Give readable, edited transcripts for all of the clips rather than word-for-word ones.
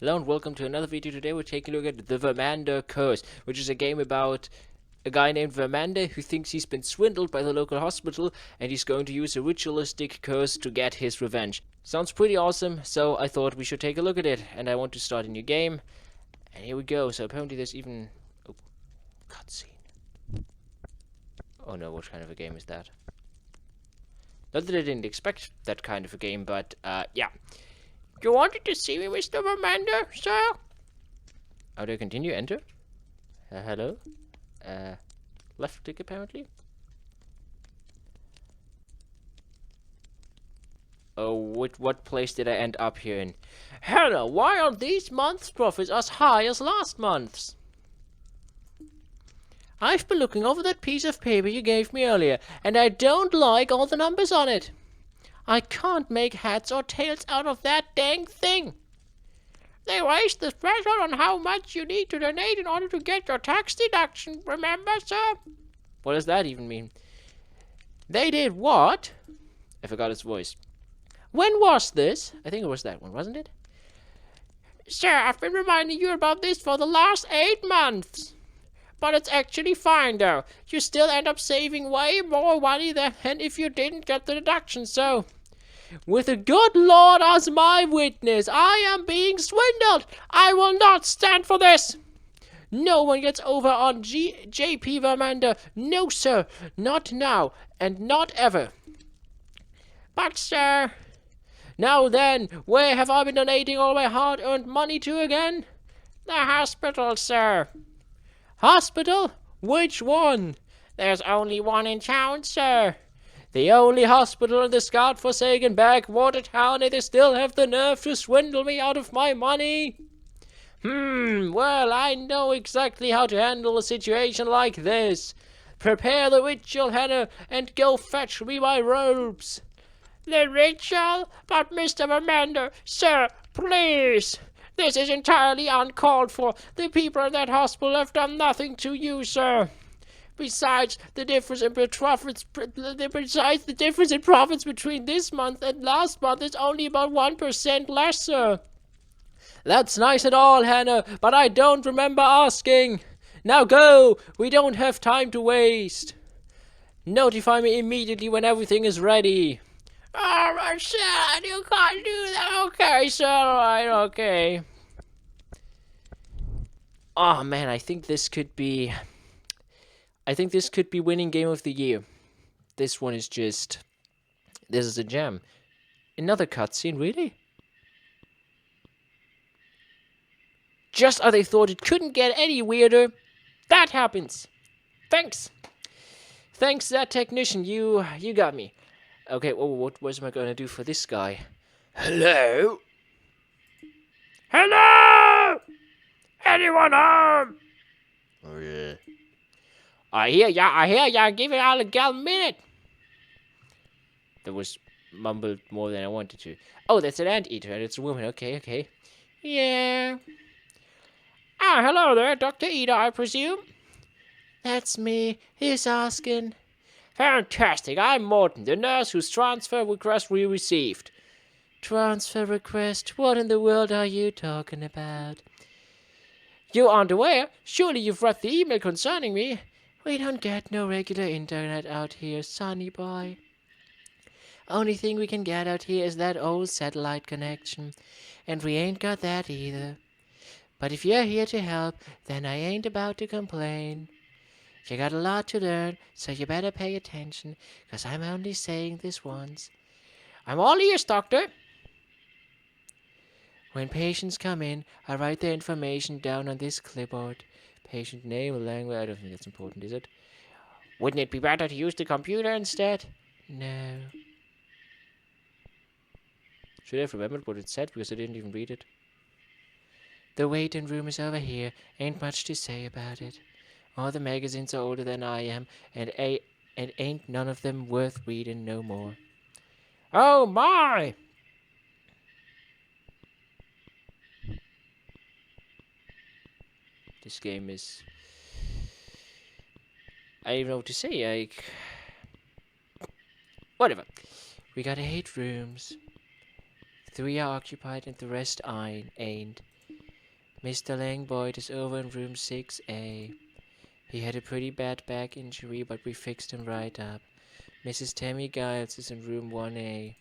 Hello and welcome to another video. Today we're taking a look at the Vermander Curse, which is a game about a guy named Vermander who thinks he's been swindled by the local hospital and he's going to use a ritualistic curse to get his revenge. Sounds pretty awesome, so I thought we should take a look at it, and I want to start a new game. And here we go. So apparently there's even... Oh, cutscene. Oh no, what kind of a game is that? Not that I didn't expect that kind of a game, but yeah. You wanted to see me, Mr. Vermander, sir? How do I continue? Enter? Hello? Left click apparently? Oh, what place did I end up here in? Hello, why aren't these month's profits as high as last month's? I've been looking over that piece of paper you gave me earlier, and I don't like all the numbers on it. I can't make heads or tails out of that dang thing. They raised the threshold on how much you need to donate in order to get your tax deduction, remember, sir? What does that even mean? They did what? I forgot his voice. When was this? I think it was that one, wasn't it? Sir, I've been reminding you about this for the last 8 months. But it's actually fine, though. You still end up saving way more money than if you didn't get the deduction, so... With the good Lord as my witness, I am being swindled! I will not stand for this! No one gets over on J.P. Vermander. No, sir. Not now, and not ever. But, sir... Now then, where have I been donating all my hard-earned money to again? The hospital, sir. Hospital? Which one? There's only one in town, sir. The only hospital in this godforsaken backwater town, and they still have the nerve to swindle me out of my money? Well, I know exactly how to handle a situation like this. Prepare the ritual, Hannah, and go fetch me my robes. The ritual? But Mr. Vermander, sir, please. This is entirely uncalled for. The people in that hospital have done nothing to you, sir. Besides, the difference in profits between this month and last month is only about 1% less, sir. That's nice and all, Hannah, but I don't remember asking. Now go. We don't have time to waste. Notify me immediately when everything is ready. Oh, sir, you can't do that. Okay, sir, alright, okay. Oh, man, I think this could be winning game of the year. This one is just... This is a gem. Another cutscene, really? Just as I thought it couldn't get any weirder, that happens. Thanks. Thanks, that technician. You got me. Okay, well, what was I going to do for this guy? Hello? Hello? Anyone home? Oh, yeah. I hear ya. Give it all a gal minute. That was mumbled more than I wanted to. Oh, that's an anteater, and it's a woman. Okay. Yeah. Ah, hello there, Dr. Ida, I presume? That's me. Who's asking? Fantastic. I'm Morton, the nurse whose transfer request we received. Transfer request? What in the world are you talking about? You aren't aware? Surely you've read the email concerning me. We don't get no regular internet out here, sonny boy. Only thing we can get out here is that old satellite connection, and we ain't got that either. But if you're here to help, then I ain't about to complain. You got a lot to learn, so you better pay attention, 'cause I'm only saying this once. I'm all ears, doctor. When patients come in, I write their information down on this clipboard. Patient name, language, I don't think that's important, is it? Wouldn't it be better to use the computer instead? No. Should I have remembered what it said, because I didn't even read it? The waiting room is over here. Ain't much to say about it. All the magazines are older than I am, and ain't none of them worth reading no more. Oh my! This game is... I don't even know what to say, whatever. We got 8 rooms. 3 are occupied and the rest ain't. Mr. Langboyd is over in room 6A. He had a pretty bad back injury, but we fixed him right up. Mrs. Tammy Giles is in room 1A.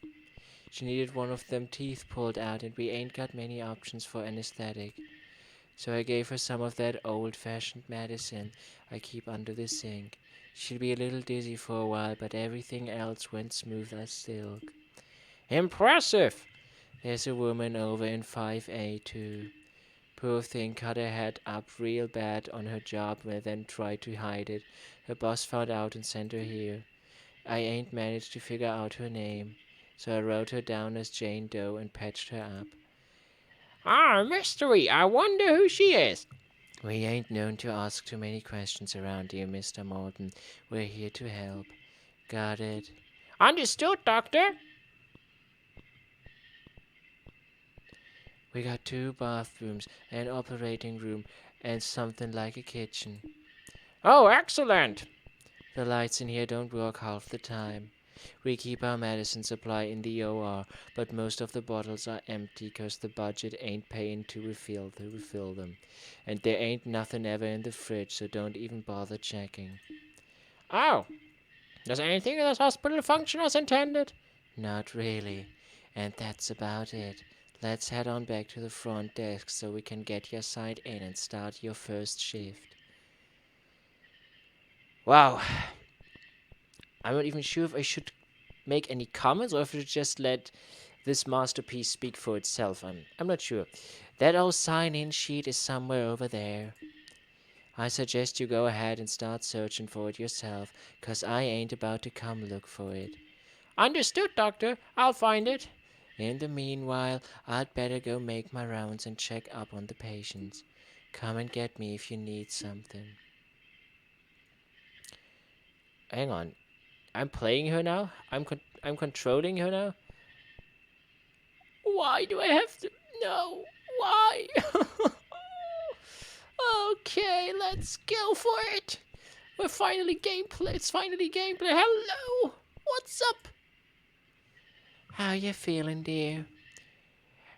She needed one of them teeth pulled out, and we ain't got many options for anesthetic. So I gave her some of that old-fashioned medicine I keep under the sink. She'll be a little dizzy for a while, but everything else went smooth as silk. Impressive! There's a woman over in 5A too. Poor thing cut her head up real bad on her job and then tried to hide it. Her boss found out and sent her here. I ain't managed to figure out her name, so I wrote her down as Jane Doe and patched her up. Ah, mystery! I wonder who she is. We ain't known to ask too many questions around here, Mr. Morton. We're here to help. Got it? Understood, Doctor. We got 2 bathrooms, an operating room, and something like a kitchen. Oh, excellent! The lights in here don't work half the time. We keep our medicine supply in the OR, but most of the bottles are empty 'cause the budget ain't paying to refill them. And there ain't nothing ever in the fridge, so don't even bother checking. Oh, does anything in this hospital function as intended? Not really. And that's about it. Let's head on back to the front desk so we can get your side in and start your first shift. Wow. I'm not even sure if I should make any comments or if I should just let this masterpiece speak for itself. I'm not sure. That old sign-in sheet is somewhere over there. I suggest you go ahead and start searching for it yourself, 'cause I ain't about to come look for it. Understood, Doctor. I'll find it. In the meanwhile, I'd better go make my rounds and check up on the patients. Come and get me if you need something. Hang on. I'm playing her now? I'm controlling her now? Why do I have to? No. Why? Okay, let's go for it. It's finally gameplay. Hello. What's up? How you feeling, dear?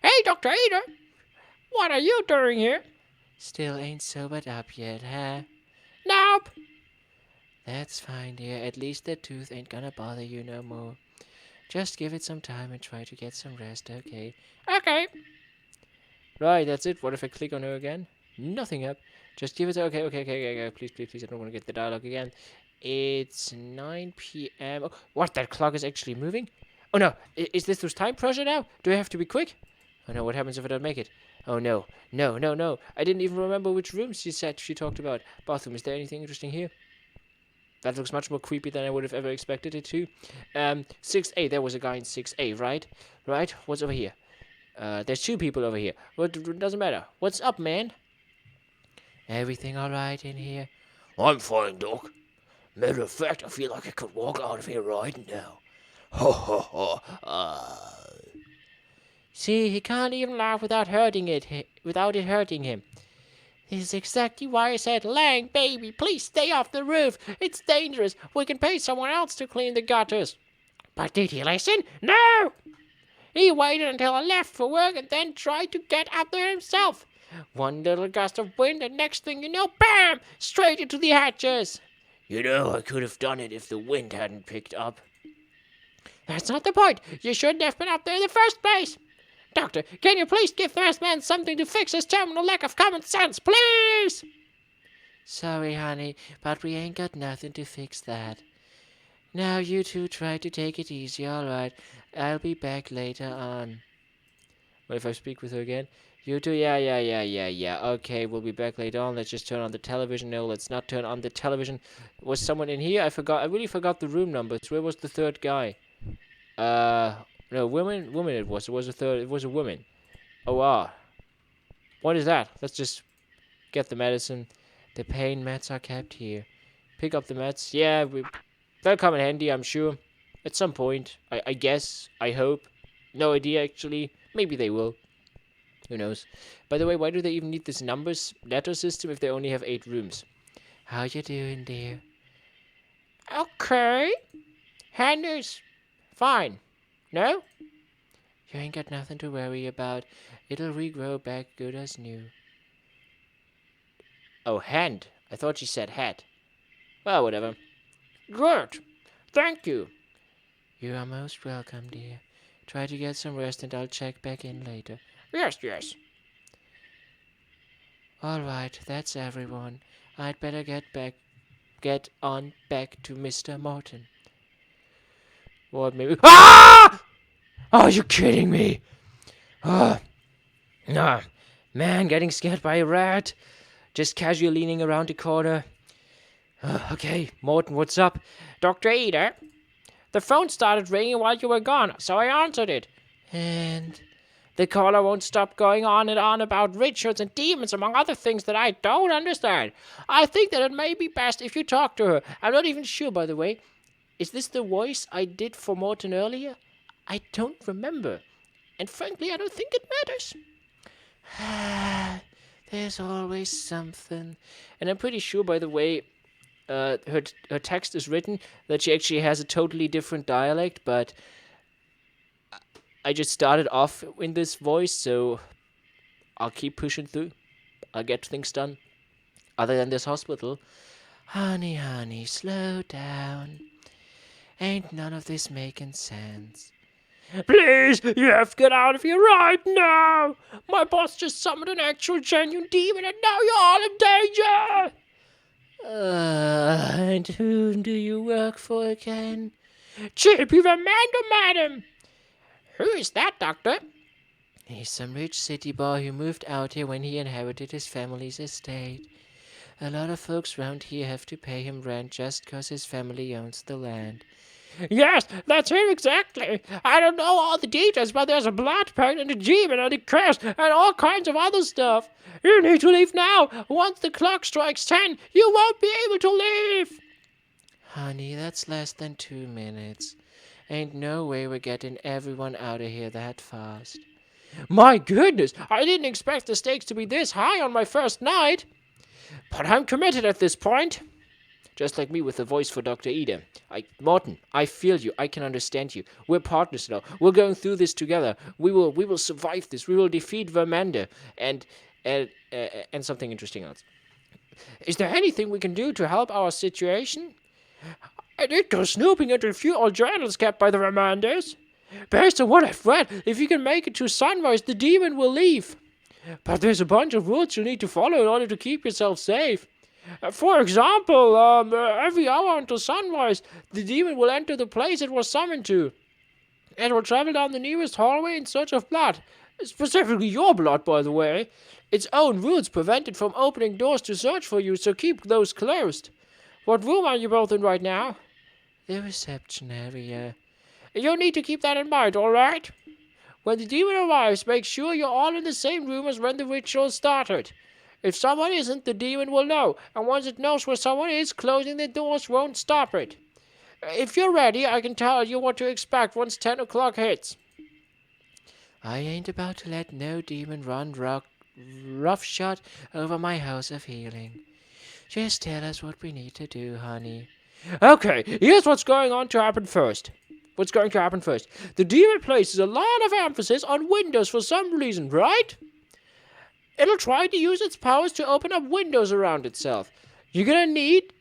Hey, Dr. Ada. What are you doing here? Still ain't sobered up yet, huh? Nope. That's fine, dear. At least the tooth ain't gonna bother you no more. Just give it some time and try to get some rest, okay? Okay. Right, that's it. What if I click on her again? Nothing up. Just give it... Okay. Please. I don't want to get the dialogue again. It's 9 p.m. Oh, what? That clock is actually moving? Oh, no. Is this those time pressure now? Do I have to be quick? Oh, no. What happens if I don't make it? Oh, no. No. I didn't even remember which rooms she talked about. Bathroom. Is there anything interesting here? That looks much more creepy than I would have ever expected it to. 6A. There was a guy in 6A, right? Right? What's over here? There's 2 people over here. But it doesn't matter. What's up, man? Everything all right in here? I'm fine, Doc. Matter of fact, I feel like I could walk out of here right now. Ho ho ho. See, he can't even laugh without it hurting him. This is exactly why I said, Lang, baby, please stay off the roof. It's dangerous. We can pay someone else to clean the gutters. But did he listen? No! He waited until I left for work and then tried to get up there himself. One little gust of wind and next thing you know, bam! Straight into the hatches. You know, I could have done it if the wind hadn't picked up. That's not the point. You shouldn't have been up there in the first place. Doctor, can you please give this man something to fix his terminal lack of common sense, please? Sorry, honey, but we ain't got nothing to fix that. Now you two try to take it easy, all right? I'll be back later on. What if I speak with her again? You two, yeah. Okay, we'll be back later on. Let's just turn on the television. No, let's not turn on the television. Was someone in here? I really forgot the room numbers. Where was the third guy? No, woman it was. It was a woman. Oh, what is that? Let's just get the medicine. The pain meds are kept here. Pick up the meds. Yeah, they'll come in handy, I'm sure. At some point. I guess. I hope. No idea, actually. Maybe they will. Who knows? By the way, why do they even need this letter system if they only have 8 rooms? How you doing, dear? Okay. Hannah's fine. No? You ain't got nothing to worry about. It'll regrow back good as new. Oh, hand. I thought she said hat. Well, whatever. Good. Thank you. You are most welcome, dear. Try to get some rest and I'll check back in later. Yes, yes. All right, that's everyone. I'd better get on back to Mr. Morton. What, maybe? Ah! Are you kidding me? Oh, no. Man, getting scared by a rat. Just casually leaning around the corner. Okay, Morton, what's up? Dr. Eder, the phone started ringing while you were gone, so I answered it. And the caller won't stop going on and on about rituals and demons, among other things that I don't understand. I think that it may be best if you talk to her. I'm not even sure, by the way. Is this the voice I did for Morton earlier? I don't remember. And frankly, I don't think it matters. There's always something. And I'm pretty sure, by the way, her text is written that she actually has a totally different dialect, but I just started off in this voice, so I'll keep pushing through. I'll get things done. Other than this hospital. Honey, honey, slow down. Ain't none of this making sense. Please, you have to get out of here right now. My boss just summoned an actual genuine demon and now you're all in danger. And whom do you work for again? Chippy Vermander, madam. Who is that, Doctor? He's some rich city boy who moved out here when he inherited his family's estate. A lot of folks round here have to pay him rent just 'cause his family owns the land. Yes, that's him exactly. I don't know all the details, but there's a blood pact and a demon and a curse and all kinds of other stuff. You need to leave now. Once the clock strikes 10, you won't be able to leave. Honey, that's less than 2 minutes. Ain't no way we're getting everyone out of here that fast. My goodness, I didn't expect the stakes to be this high on my first night. But I'm committed at this point. Just like me with the voice for Dr. Eder. Morton, I feel you. I can understand you. We're partners now. We're going through this together. We will survive this. We will defeat Vermander and something interesting else. Is there anything we can do to help our situation? I did go snooping into a few old journals kept by the Vermanders. Based on what I've read, if you can make it to sunrise, the demon will leave. But there's a bunch of rules you need to follow in order to keep yourself safe. For example, every hour until sunrise, the demon will enter the place it was summoned to. It will travel down the nearest hallway in search of blood. Specifically your blood, by the way. Its own rules prevent it from opening doors to search for you, so keep those closed. What room are you both in right now? The reception area. You'll need to keep that in mind, alright? When the demon arrives, make sure you're all in the same room as when the ritual started. If someone isn't, the demon will know, and once it knows where someone is, closing the doors won't stop it. If you're ready, I can tell you what to expect once 10 o'clock hits. I ain't about to let no demon run roughshod over my house of healing. Just tell us what we need to do, honey. Okay, here's what's going to happen first. The demon places a lot of emphasis on windows for some reason, right? It'll try to use its powers to open up windows around itself. You're gonna need,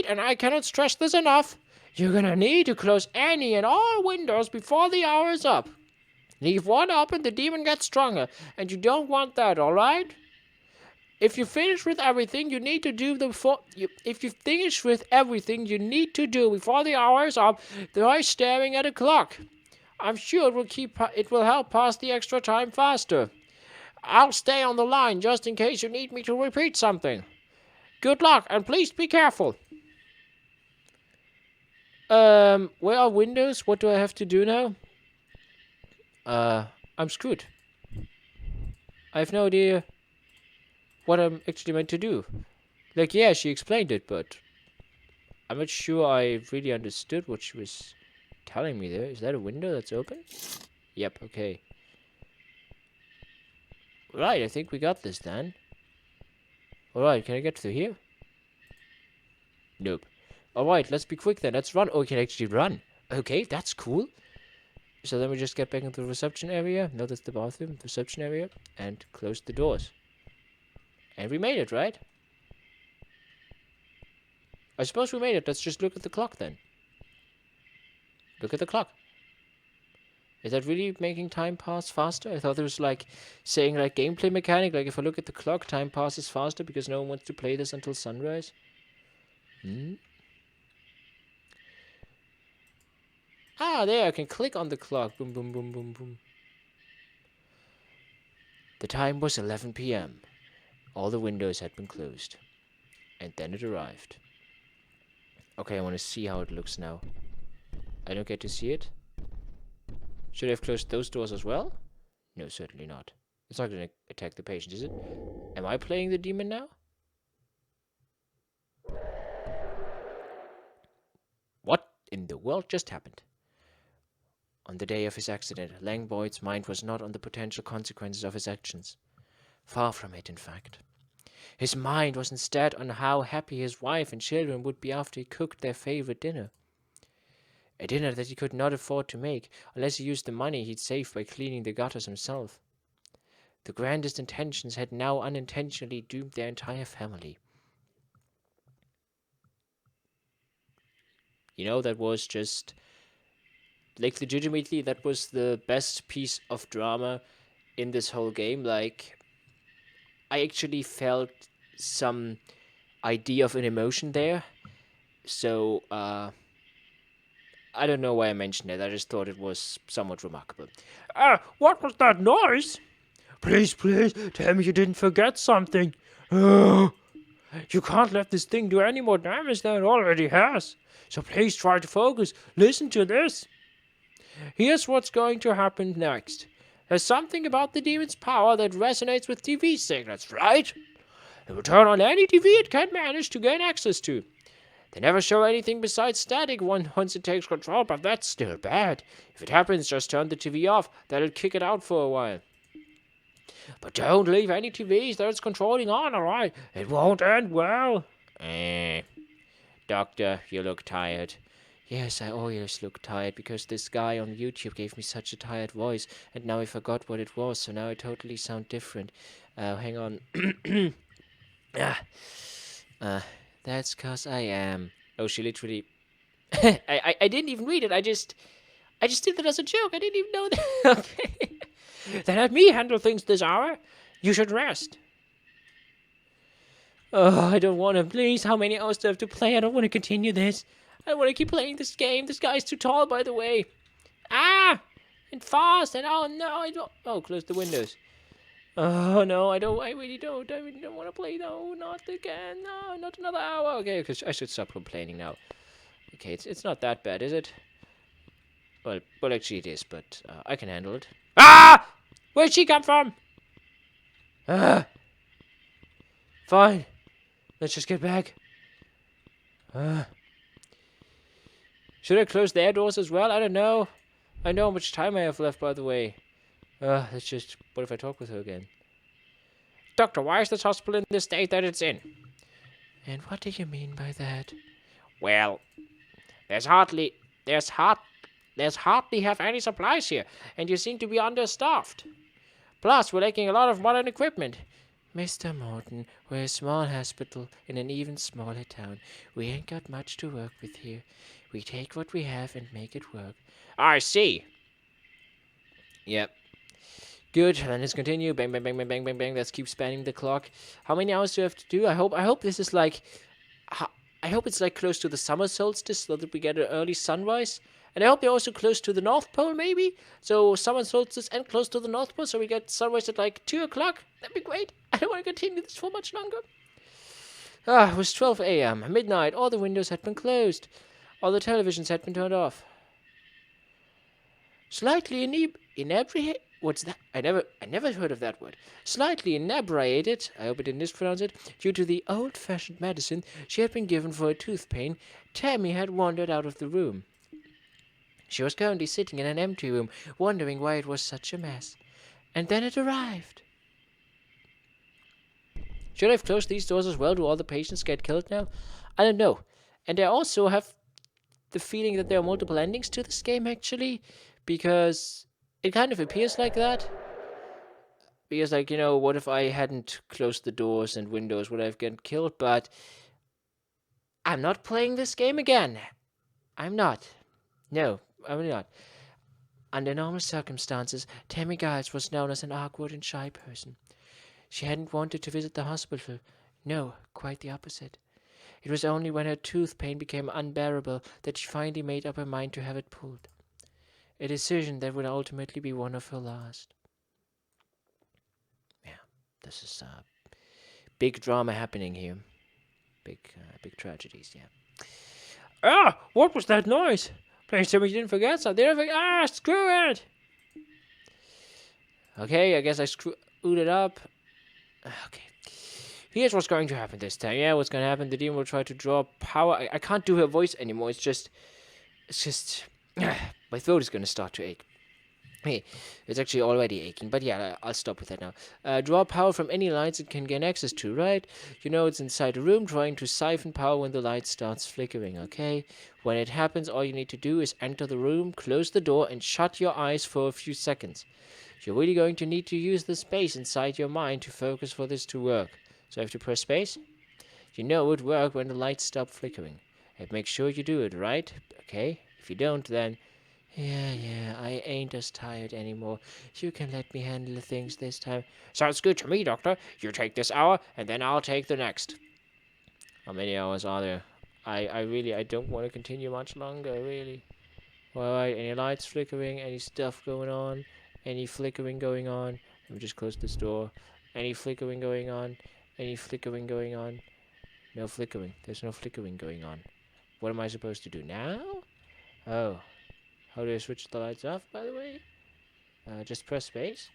and I cannot stress this enough, you're gonna need to close any and all windows before the hour is up. Leave one open, the demon gets stronger, and you don't want that, alright? If you finish with everything you need to do before the hour is up, try staring at a clock. I'm sure it will help pass the extra time faster. I'll stay on the line just in case you need me to repeat something. Good luck, and please be careful. Where are windows? What do I have to do now? I'm screwed. I have no idea what I'm actually meant to do. Like, yeah, she explained it, but I'm not sure I really understood what she was telling me there. Is that a window that's open? Yep, okay. Right, I think we got this then. Alright, can I get through here? Nope. Alright, let's be quick then. Let's run. Oh, we can actually run. Okay, that's cool. So then we just get back into the reception area. No, that's the bathroom. Reception area. And close the doors. And we made it, right? I suppose we made it. Let's just look at the clock then. Look at the clock. Is that really making time pass faster? I thought there was like saying like gameplay mechanic, like if I look at the clock, time passes faster because no one wants to play this until sunrise. Ah, there, I can click on the clock. Boom, boom, boom, boom, boom. The time was 11 p.m. All the windows had been closed. And then it arrived. Okay, I want to see how it looks now. I don't get to see it. Should I have closed those doors as well? No, certainly not. It's not going to attack the patient, is it? Am I playing the demon now? What in the world just happened? On the day of his accident, Langboyd's mind was not on the potential consequences of his actions. Far from it, in fact. His mind was instead on how happy his wife and children would be after he cooked their favorite dinner. A dinner that he could not afford to make unless he used the money he'd saved by cleaning the gutters himself. The grandest intentions had now unintentionally doomed their entire family. You know, that was just... like, legitimately, that was the best piece of drama in this whole game. Like, I actually felt some idea of an emotion there. So, I don't know why I mentioned it. I just thought it was somewhat remarkable. What was that noise? Please, please, tell me you didn't forget something. You can't let this thing do any more damage than it already has. So please try to focus. Listen to this. Here's what's going to happen next. There's something about the demon's power that resonates with TV signals, right? It will turn on any TV it can manage to gain access to. They never show anything besides static once it takes control, but that's still bad. If it happens, just turn the TV off. That'll kick it out for a while. But don't leave any TVs that it's controlling on, alright? It won't end well. Doctor, you look tired. Yes, I always look tired because this guy on YouTube gave me such a tired voice, and now I forgot what it was, so now I totally sound different. Hang on. That's 'cause I am. Oh, she literally... I didn't even read it. I just did that as a joke. I didn't even know that. Okay. Then let me handle things this hour. You should rest. Oh, I don't want to. Please, how many hours do I have to play? I don't want to continue this. I want to keep playing this game. This guy's too tall, by the way. Ah! And fast. And oh, no, I don't... Oh, close the windows. Oh, no, I really don't want to play. No, not again. No, not another hour. Okay, because I should stop complaining now. Okay, it's not that bad, is it? Well, actually it is, but I can handle it. Ah! Where'd she come from? Fine. Let's just get back. Should I close their doors as well? I don't know. I know how much time I have left, by the way. Let's just... What if I talk with her again? Doctor, why is this hospital in the state that it's in? And what do you mean by that? Well, there's hardly have any supplies here, and you seem to be understaffed. Plus, we're lacking a lot of modern equipment. Mr. Morton, we're a small hospital in an even smaller town. We ain't got much to work with here. We take what we have and make it work. I see. Yep. Good, then let's continue. Bang, bang, bang, bang, bang, bang, bang. Let's keep spanning the clock. How many hours do I have to do? I hope this is like... I hope it's like close to the summer solstice so that we get an early sunrise. And I hope they're also close to the North Pole, maybe. So summer solstice and close to the North Pole, so we get sunrise at like 2 o'clock. That'd be great. I don't want to continue this for much longer. It was 12 a.m. Midnight. All the windows had been closed. All the televisions had been turned off. Slightly inebriated. What's that? I never heard of that word. Slightly inebriated, I hope I didn't mispronounce it, due to the old-fashioned medicine she had been given for a tooth pain, Tammy had wandered out of the room. She was currently sitting in an empty room, wondering why it was such a mess. And then it arrived. Should I have closed these doors as well? Do all the patients get killed now? I don't know. And I also have the feeling that there are multiple endings to this game, actually, because it kind of appears like that. Because, like, you know, what if I hadn't closed the doors and windows? Would I have gotten killed? But I'm not playing this game again. I'm not. No, I'm not. Under normal circumstances, Tammy Giles was known as an awkward and shy person. She hadn't wanted to visit the hospital. No, quite the opposite. It was only when her tooth pain became unbearable that she finally made up her mind to have it pulled. A decision that would ultimately be one of her last. Yeah, this is big drama happening here. Big tragedies, yeah. Ah, what was that noise? Please tell me you didn't forget something. Screw it! Okay, I guess I screwed it up. Okay. Here's what's going to happen this time. Yeah, what's going to happen? The demon will try to draw power. I can't do her voice anymore. It's just, my throat is going to start to ache. Hey, it's actually already aching, but yeah, I'll stop with that now. Draw power from any lights it can gain access to, right? You know it's inside a room trying to siphon power when the light starts flickering, okay? When it happens, all you need to do is enter the room, close the door, and shut your eyes for a few seconds. You're really going to need to use the space inside your mind to focus for this to work. So I have to press space? You know it would work when the lights stop flickering. And make sure you do it, right? Okay? If you don't, then... Yeah, I ain't as tired anymore. You can let me handle things this time. Sounds good to me, Doctor. You take this hour, and then I'll take the next. How many hours are there? I don't want to continue much longer, really. Alright, any lights flickering? Any stuff going on? Any flickering going on? Let me just close this door. Any flickering going on? Any flickering going on? No flickering. There's no flickering going on. What am I supposed to do now? Oh. How do I switch the lights off, by the way? Just press space.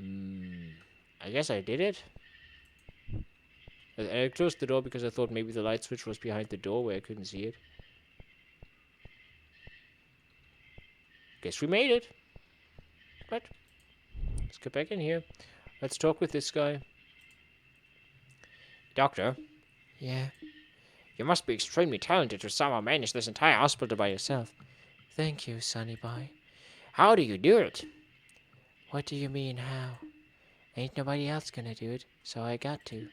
I guess I did it. I closed the door because I thought maybe the light switch was behind the door where I couldn't see it. Guess we made it. But let's get back in here. Let's talk with this guy. Doctor? Yeah? You must be extremely talented to somehow manage this entire hospital by yourself. Thank you, Sonny Boy. How do you do it? What do you mean, how? Ain't nobody else gonna do it, so I got to.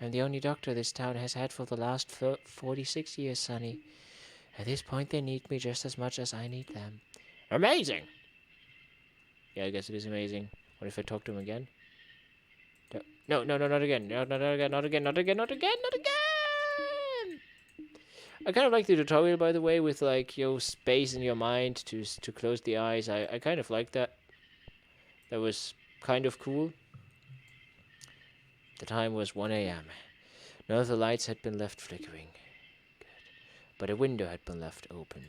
I'm the only doctor this town has had for the last 46 years, Sonny. At this point, they need me just as much as I need them. Amazing! Yeah, I guess it is amazing. What if I talk to him again? No, not again. No, not again, not again, not again, not again, not again! I kind of like the tutorial, by the way, with like your space in your mind to close the eyes. I kind of like that. That was kind of cool. The time was 1 a.m. None of the lights had been left flickering. Good. But a window had been left open.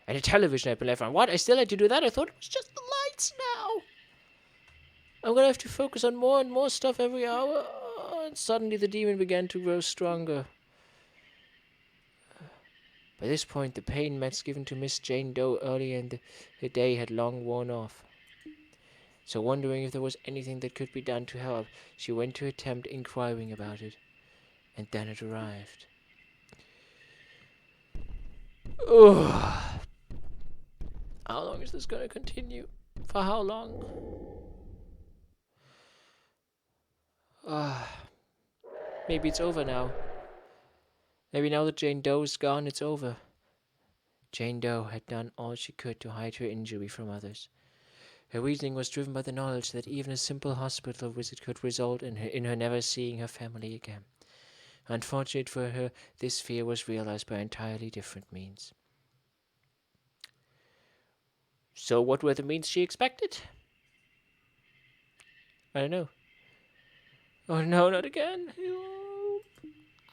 And a television had been left on. What? I still had to do that? I thought it was just the lights now. I'm gonna have to focus on more and more stuff every hour. And suddenly the demon began to grow stronger. By this point, the pain meds given to Miss Jane Doe earlier in the day had long worn off. So wondering if there was anything that could be done to help, she went to attempt inquiring about it. And then it arrived. Ugh. How long is this going to continue? For how long? Maybe it's over now. Maybe now that Jane Doe is gone, it's over. Jane Doe had done all she could to hide her injury from others. Her reasoning was driven by the knowledge that even a simple hospital visit could result in her never seeing her family again. Unfortunate for her, this fear was realized by entirely different means. So what were the means she expected? I don't know. Oh no, not again.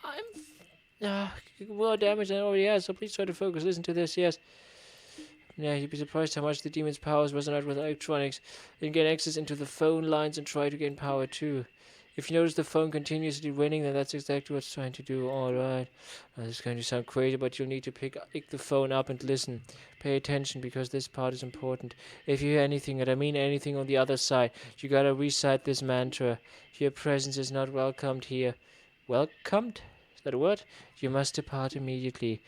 I'm more damage than I already has, so please try to focus. Listen to this, yes. Yeah, you'd be surprised how much the demon's powers resonate with electronics. Then gain access into the phone lines and try to gain power too. If you notice the phone continuously ringing, then that's exactly what it's trying to do. Alright. Now, this is going to sound crazy, but you'll need to pick the phone up and listen. Pay attention, because this part is important. If you hear anything, and I mean anything on the other side, you gotta recite this mantra. Your presence is not welcomed here. Welcomed? Is that a word? You must depart immediately.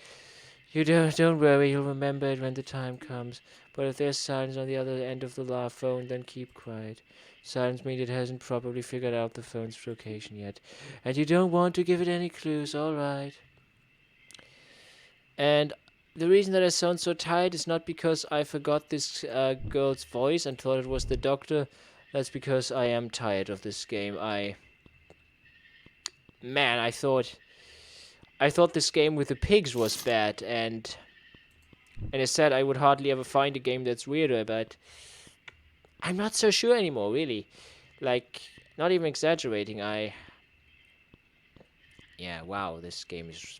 You don't worry, you'll remember it when the time comes. But if there's silence on the other end of the phone, then keep quiet. Silence means it hasn't properly figured out the phone's location yet. And you don't want to give it any clues, alright? And the reason that I sound so tired is not because I forgot this girl's voice and thought it was the doctor. That's because I am tired of this game. Man, I thought this game with the pigs was bad, and I said I would hardly ever find a game that's weirder, but I'm not so sure anymore, really. Like, not even exaggerating, yeah, wow, this game is...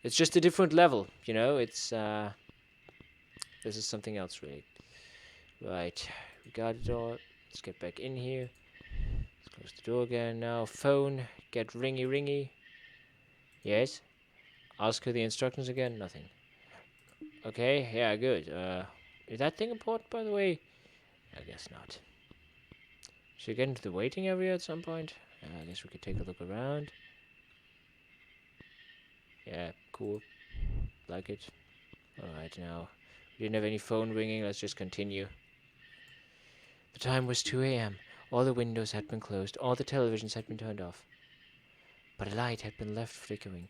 It's just a different level, you know? It's, this is something else, really. Right, we got it all. Let's get back in here. Let's close the door again now. Phone, get ringy. Yes? Ask her the instructions again? Nothing. Okay, yeah, good. Is that thing important, by the way? I guess not. Should we get into the waiting area at some point? I guess we could take a look around. Yeah, cool. Like it. Alright, now. We didn't have any phone ringing. Let's just continue. The time was 2 a.m. All the windows had been closed. All the televisions had been turned off. But a light had been left flickering.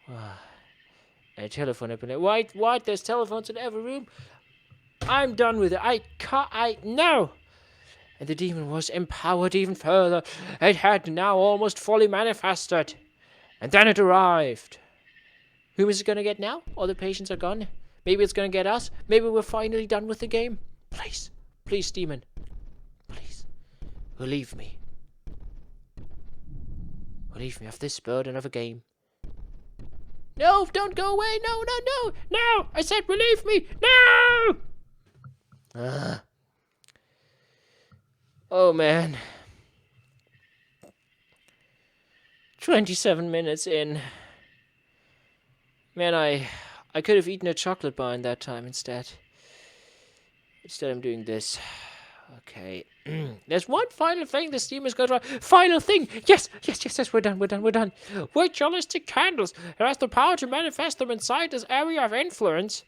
And a telephone had been... What? There's telephones in every room? I'm done with it. No! And the demon was empowered even further. It had now almost fully manifested. And then it arrived. Who is it going to get now? All the patients are gone. Maybe it's going to get us. Maybe we're finally done with the game. Please. Please, demon. Please. Relieve me. Relieve me of this burden of a game. No, don't go away. No. I said relieve me. No! Oh, man. 27 minutes in. Man, I could have eaten a chocolate bar in that time instead. Instead, I'm doing this. Okay. There's one final thing this team is going to try. Final thing! Yes, we're done. With realistic candles, it has the power to manifest them inside this area of influence.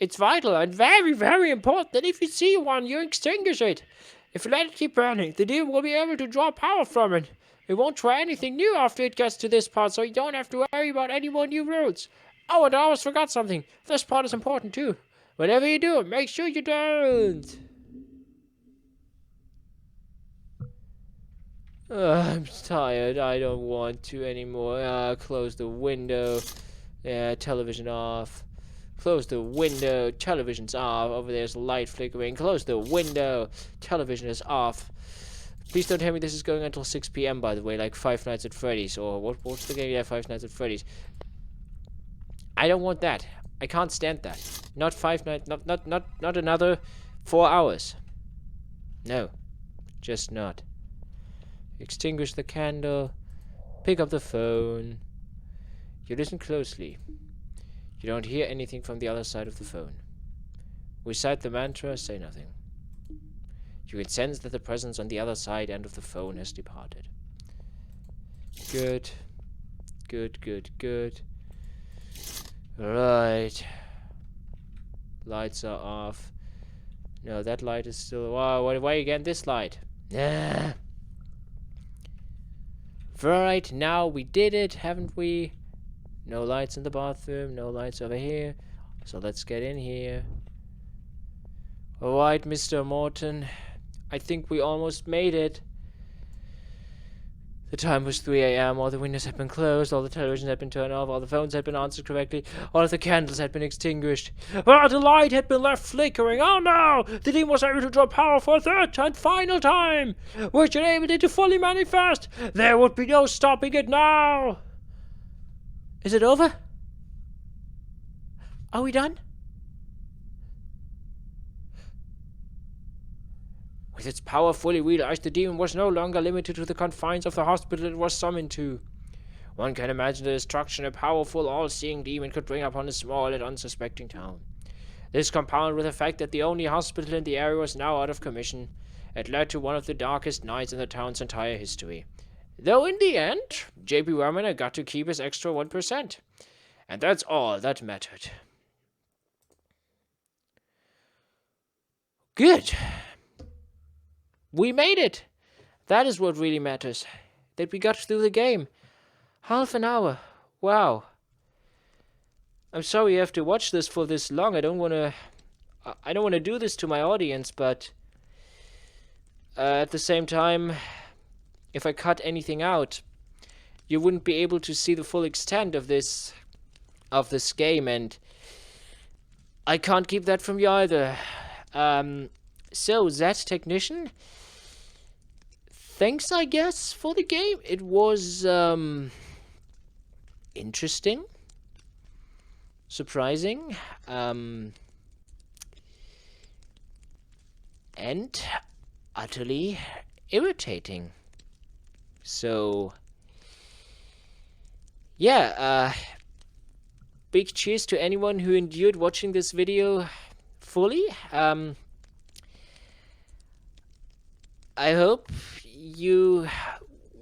It's vital and very, very important that if you see one, you extinguish it. If you let it keep burning, the demon will be able to draw power from it. It won't try anything new after it gets to this part, so you don't have to worry about any more new rules. Oh, and I almost forgot something. This part is important too. Whatever you do, make sure you don't. I'm tired. I don't want to anymore. Close the window. Yeah, television off. Close the window. Television's off. Over there's light flickering. Close the window. Television is off. Please don't tell me this is going until 6 p.m. by the way, like Five Nights at Freddy's or what's the game? Yeah, Five Nights at Freddy's. I don't want that. I can't stand that. Not not another 4 hours. No. Just not. Extinguish the candle. Pick up the phone. You listen closely. You don't hear anything from the other side of the phone. Recite the mantra, say nothing. You can sense that the presence on the other side end of the phone has departed. Good. Right. Lights are off. No, that light is still... Wow, why are you getting this light? Nah. Right, now we did it, haven't we? No lights in the bathroom, no lights over here. So let's get in here. Alright, Mr. Morton. I think we almost made it. The time was 3 a.m. All the windows had been closed, all the televisions had been turned off, all the phones had been answered correctly, all of the candles had been extinguished. Oh, the light had been left flickering. Oh no! The demon was able to draw power for a third and final time, which enabled it to fully manifest. There would be no stopping it now. Is it over? Are we done? With its power fully realized, the demon was no longer limited to the confines of the hospital it was summoned to. One can imagine the destruction a powerful, all-seeing demon could bring upon a small and unsuspecting town. This, compounded with the fact that the only hospital in the area was now out of commission, it led to one of the darkest nights in the town's entire history. Though in the end, J.P. Vermander got to keep his extra 1%. And that's all that mattered. Good. We made it. That is what really matters. That we got through the game. Half an hour. Wow. I'm sorry you have to watch this for this long. I don't want to do this to my audience, but at the same time, if I cut anything out, you wouldn't be able to see the full extent of this game, and I can't keep that from you either. So that technician, thanks, I guess, for the game. It was interesting, surprising, and utterly irritating. So yeah, big cheers to anyone who endured watching this video fully. I hope you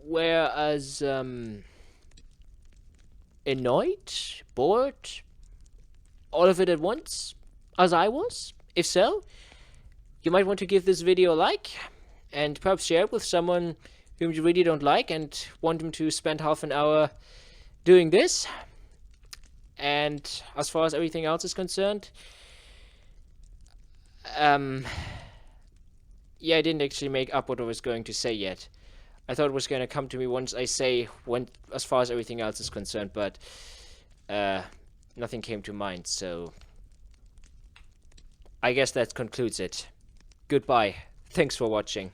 were as annoyed, bored, all of it at once as I was. If so, you might want to give this video a like and perhaps share it with someone whom you really don't like and want them to spend half an hour doing this. And as far as everything else is concerned, yeah, I didn't actually make up what I was going to say yet. I thought it was going to come to me once I say as far as everything else is concerned, but nothing came to mind, so I guess that concludes it. Goodbye. Thanks for watching.